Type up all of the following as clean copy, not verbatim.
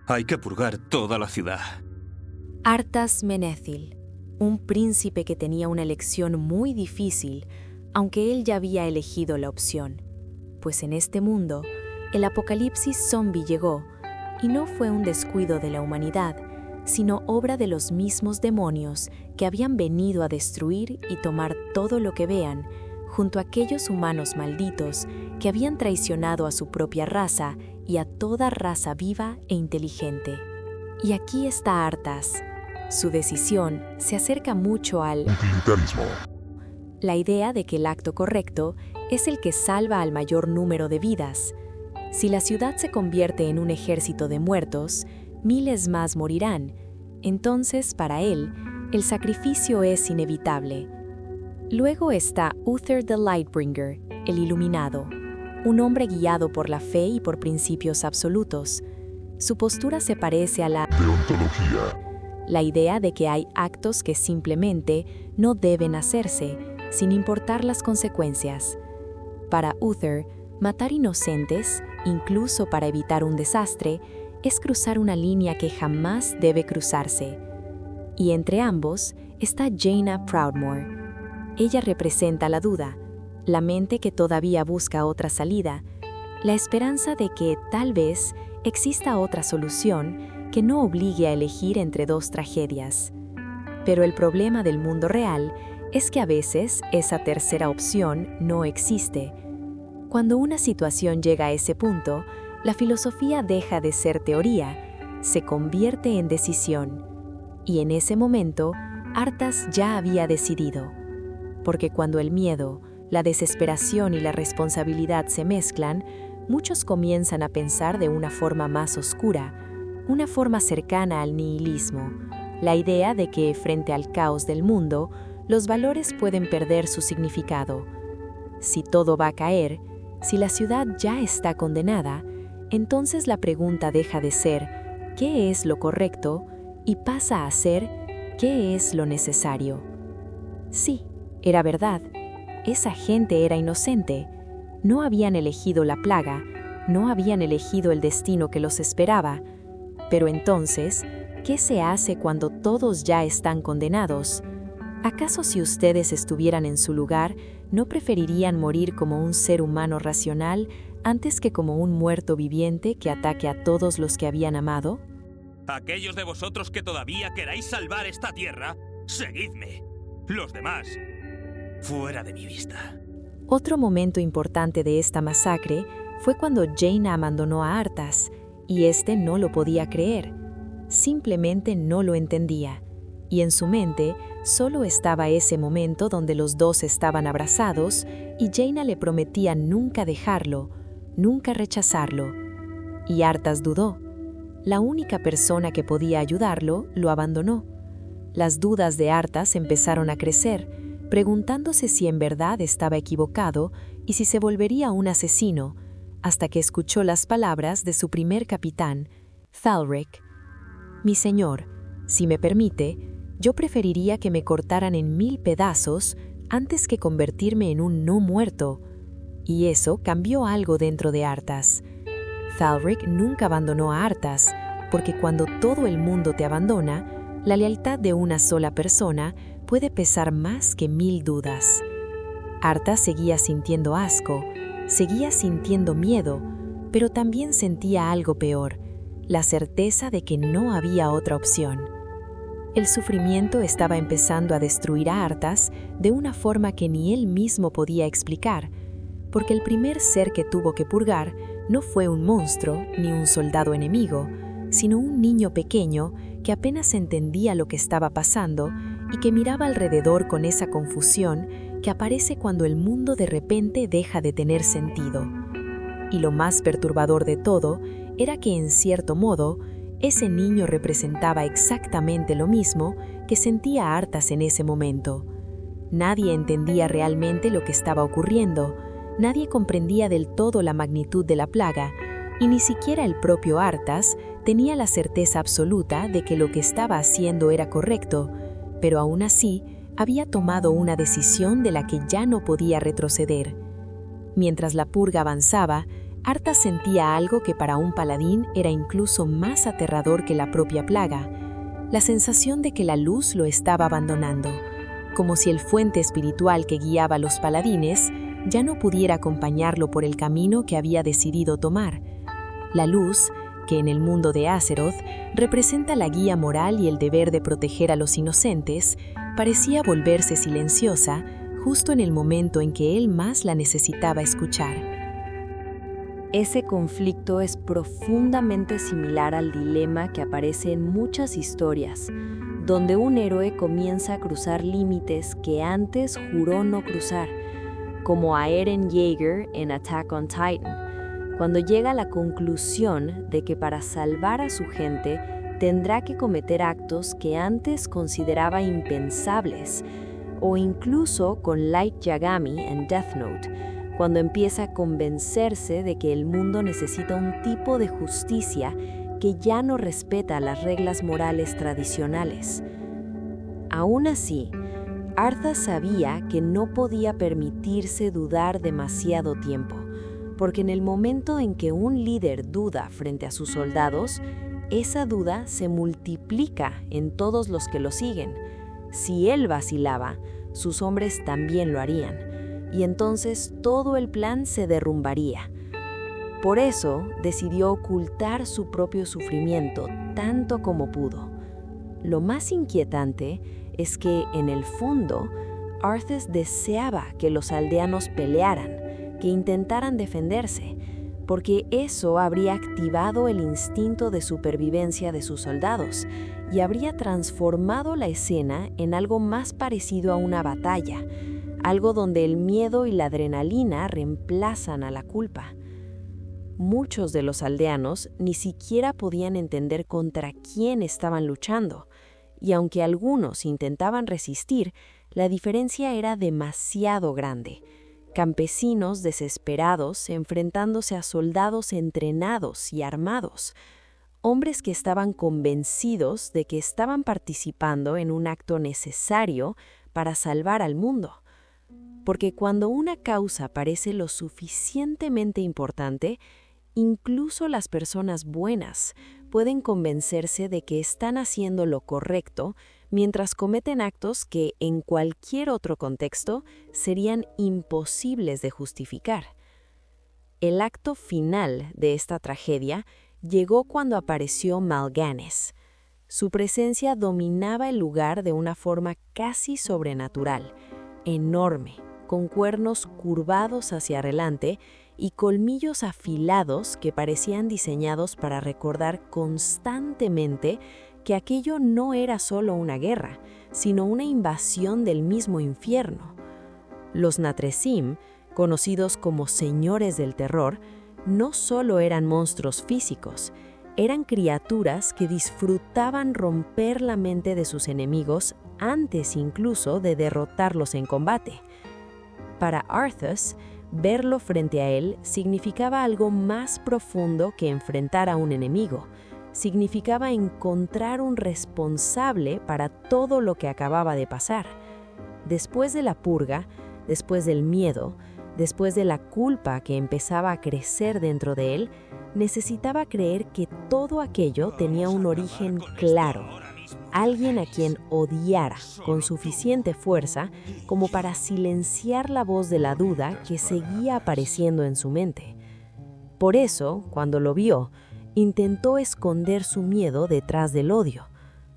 Hay que purgar toda la ciudad. Arthas Menethil, un príncipe que tenía una elección muy difícil, aunque él ya había elegido la opción. Pues en este mundo, el apocalipsis zombie llegó, y no fue un descuido de la humanidad, sino obra de los mismos demonios que habían venido a destruir y tomar todo lo que vean, junto a aquellos humanos malditos que habían traicionado a su propia raza y a toda raza viva e inteligente. Y aquí está Arthas. Su decisión se acerca mucho al utilitarismo. La idea de que el acto correcto es el que salva al mayor número de vidas. Si la ciudad se convierte en un ejército de muertos, miles más morirán. Entonces, para él, el sacrificio es inevitable. Luego está Uther the Lightbringer, el Iluminado, un hombre guiado por la fe y por principios absolutos. Su postura se parece a la Deontología. La idea de que hay actos que simplemente no deben hacerse, sin importar las consecuencias. Para Uther, matar inocentes, incluso para evitar un desastre, es cruzar una línea que jamás debe cruzarse. Y entre ambos está Jaina Proudmoore. Ella representa la duda, la mente que todavía busca otra salida, la esperanza de que, tal vez, exista otra solución que no obligue a elegir entre dos tragedias. Pero el problema del mundo real es que a veces esa tercera opción no existe. Cuando una situación llega a ese punto, la filosofía deja de ser teoría, se convierte en decisión. Y en ese momento, Arthas ya había decidido. Porque cuando el miedo, la desesperación y la responsabilidad se mezclan, muchos comienzan a pensar de una forma más oscura, una forma cercana al nihilismo, la idea de que, frente al caos del mundo, los valores pueden perder su significado. Si todo va a caer, si la ciudad ya está condenada, entonces la pregunta deja de ser ¿qué es lo correcto? Y pasa a ser ¿qué es lo necesario? Sí, era verdad. Esa gente era inocente. No habían elegido la plaga, no habían elegido el destino que los esperaba. Pero entonces, ¿qué se hace cuando todos ya están condenados? ¿Acaso si ustedes estuvieran en su lugar, no preferirían morir como un ser humano racional antes que como un muerto viviente que ataque a todos los que habían amado? Aquellos de vosotros que todavía queráis salvar esta tierra, seguidme. Los demás, fuera de mi vista. Otro momento importante de esta masacre fue cuando Jaina abandonó a Arthas, y éste no lo podía creer. Simplemente no lo entendía. Y en su mente solo estaba ese momento donde los dos estaban abrazados y Jaina le prometía nunca dejarlo, nunca rechazarlo. Y Arthas dudó. La única persona que podía ayudarlo lo abandonó. Las dudas de Arthas empezaron a crecer, preguntándose si en verdad estaba equivocado y si se volvería un asesino, hasta que escuchó las palabras de su primer capitán, Thalric. «Mi señor, si me permite, yo preferiría que me cortaran en 1000 pedazos antes que convertirme en un no muerto». Y eso cambió algo dentro de Arthas. Thalric nunca abandonó a Arthas, porque cuando todo el mundo te abandona, la lealtad de una sola persona puede pesar más que 1000 dudas. Arthas seguía sintiendo asco, seguía sintiendo miedo, pero también sentía algo peor, la certeza de que no había otra opción. El sufrimiento estaba empezando a destruir a Arthas de una forma que ni él mismo podía explicar, porque el primer ser que tuvo que purgar no fue un monstruo ni un soldado enemigo, sino un niño pequeño que apenas entendía lo que estaba pasando y que miraba alrededor con esa confusión que aparece cuando el mundo de repente deja de tener sentido. Y lo más perturbador de todo era que, en cierto modo, ese niño representaba exactamente lo mismo que sentía Arthas en ese momento. Nadie entendía realmente lo que estaba ocurriendo, nadie comprendía del todo la magnitud de la plaga, y ni siquiera el propio Arthas tenía la certeza absoluta de que lo que estaba haciendo era correcto, pero aún así había tomado una decisión de la que ya no podía retroceder. Mientras la purga avanzaba, Arthas sentía algo que para un paladín era incluso más aterrador que la propia plaga, la sensación de que la luz lo estaba abandonando, como si el fuente espiritual que guiaba a los paladines ya no pudiera acompañarlo por el camino que había decidido tomar. La luz, que en el mundo de Azeroth representa la guía moral y el deber de proteger a los inocentes, parecía volverse silenciosa justo en el momento en que él más la necesitaba escuchar. Ese conflicto es profundamente similar al dilema que aparece en muchas historias, donde un héroe comienza a cruzar límites que antes juró no cruzar, como a Eren Jaeger en Attack on Titan, cuando llega a la conclusión de que para salvar a su gente tendrá que cometer actos que antes consideraba impensables, o incluso con Light Yagami en Death Note, cuando empieza a convencerse de que el mundo necesita un tipo de justicia que ya no respeta las reglas morales tradicionales. Aún así, Arthas sabía que no podía permitirse dudar demasiado tiempo, porque en el momento en que un líder duda frente a sus soldados, esa duda se multiplica en todos los que lo siguen. Si él vacilaba, sus hombres también lo harían, y entonces todo el plan se derrumbaría. Por eso decidió ocultar su propio sufrimiento tanto como pudo. Lo más inquietante es que, en el fondo, Arthas deseaba que los aldeanos pelearan, que intentaran defenderse, porque eso habría activado el instinto de supervivencia de sus soldados y habría transformado la escena en algo más parecido a una batalla, algo donde el miedo y la adrenalina reemplazan a la culpa. Muchos de los aldeanos ni siquiera podían entender contra quién estaban luchando, y aunque algunos intentaban resistir, la diferencia era demasiado grande. Campesinos desesperados enfrentándose a soldados entrenados y armados, hombres que estaban convencidos de que estaban participando en un acto necesario para salvar al mundo. Porque cuando una causa parece lo suficientemente importante, incluso las personas buenas pueden convencerse de que están haciendo lo correcto mientras cometen actos que, en cualquier otro contexto, serían imposibles de justificar. El acto final de esta tragedia llegó cuando apareció Mal'Ganis. Su presencia dominaba el lugar de una forma casi sobrenatural, enorme, con cuernos curvados hacia adelante y colmillos afilados que parecían diseñados para recordar constantemente que aquello no era solo una guerra, sino una invasión del mismo infierno. Los Natresim, conocidos como señores del terror, no solo eran monstruos físicos, eran criaturas que disfrutaban romper la mente de sus enemigos antes incluso de derrotarlos en combate. Para Arthas, verlo frente a él significaba algo más profundo que enfrentar a un enemigo. Significaba encontrar un responsable para todo lo que acababa de pasar. Después de la purga, después del miedo, después de la culpa que empezaba a crecer dentro de él, necesitaba creer que todo aquello tenía un origen claro. Alguien a quien odiara con suficiente fuerza como para silenciar la voz de la duda que seguía apareciendo en su mente. Por eso, cuando lo vio, intentó esconder su miedo detrás del odio.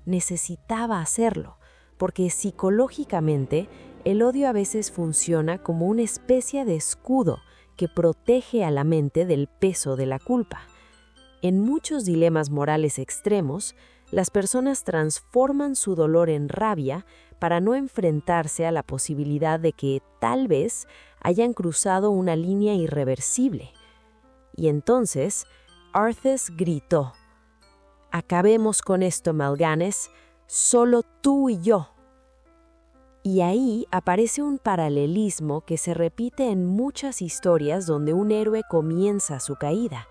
Necesitaba hacerlo, porque psicológicamente el odio a veces funciona como una especie de escudo que protege a la mente del peso de la culpa. En muchos dilemas morales extremos, las personas transforman su dolor en rabia para no enfrentarse a la posibilidad de que, tal vez, hayan cruzado una línea irreversible. Y entonces, Arthas gritó: «Acabemos con esto, Mal'Ganis, solo tú y yo». Y ahí aparece un paralelismo que se repite en muchas historias donde un héroe comienza su caída.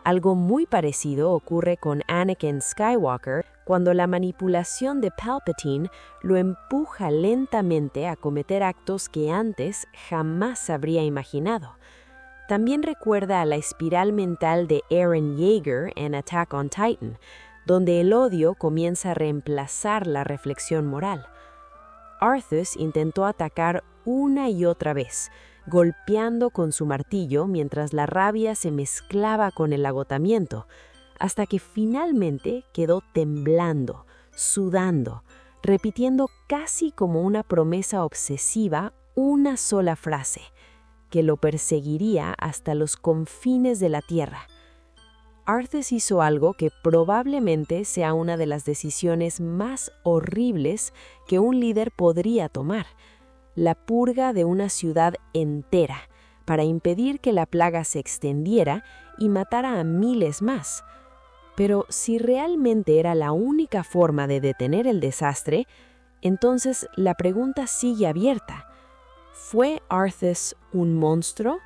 Algo muy parecido ocurre con Anakin Skywalker cuando la manipulación de Palpatine lo empuja lentamente a cometer actos que antes jamás habría imaginado. También recuerda a la espiral mental de Eren Yeager en Attack on Titan, donde el odio comienza a reemplazar la reflexión moral. Arthas intentó atacar una y otra vez, golpeando con su martillo mientras la rabia se mezclaba con el agotamiento, hasta que finalmente quedó temblando, sudando, repitiendo casi como una promesa obsesiva una sola frase, que lo perseguiría hasta los confines de la tierra. Arthas hizo algo que probablemente sea una de las decisiones más horribles que un líder podría tomar: la purga de una ciudad entera, para impedir que la plaga se extendiera y matara a miles más. Pero si realmente era la única forma de detener el desastre, entonces la pregunta sigue abierta. ¿Fue Arthas un monstruo?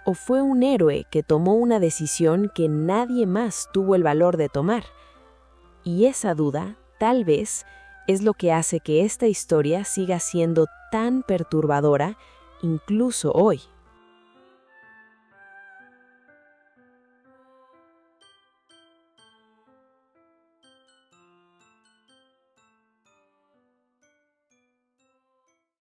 ¿O fue un héroe que tomó una decisión que nadie más tuvo el valor de tomar? Y esa duda, tal vez, es lo que hace que esta historia siga siendo tan perturbadora incluso hoy.